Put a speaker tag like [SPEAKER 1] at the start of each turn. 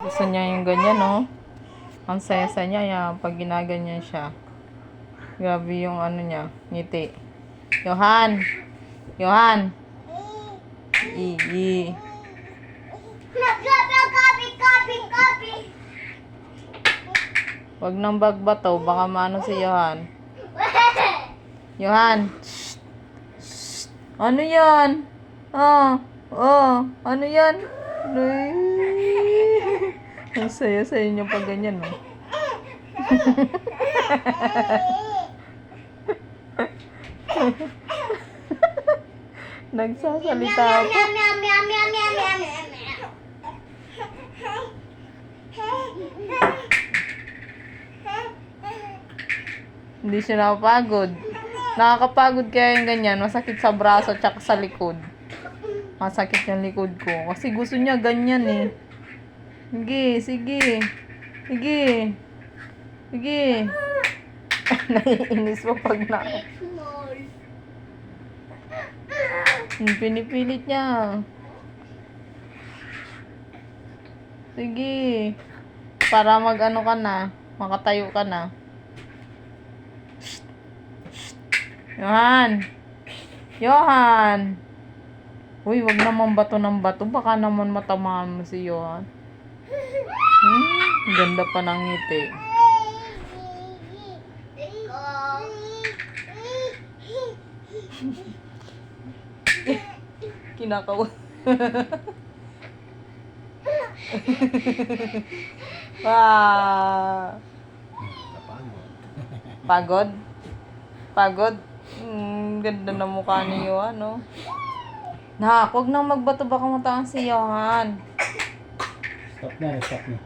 [SPEAKER 1] Gusto niya yung ganyan, no? Ang saya-saya niya yan pag ginaganyan siya. Grabe yung ano niya, ngiti. Johan! Johan! Ii. Wag nang bagbato, baka maano si Johan. Johan! Shh! Shh! Ano yan? Oh, oh, ano yan? Ay. Ang saya-saya niyo pag ganyan, no? Nagsasalita ako. Hindi siya napapagod. Nakakapagod kaya yung ganyan. Masakit sa braso at sa likod. Masakit yung likod ko. Kasi gusto niya ganyan eh. Sige, sige. Sige. Sige. Naiinis mo pag na. Pinipilit niya. Sige. Para mag-ano ka na. Makatayo ka na. Johan! Johan! Uy, wag naman bato ng bato. Baka naman matamaan mo si Johan. Ganda pa ng ngiti. Kinakaw. Wow! Pagod? Pagod? Ganda na mukha ni Johan, no? Nak, huwag nang magbato, baka mataan si Johan.
[SPEAKER 2] Stop na, stop na.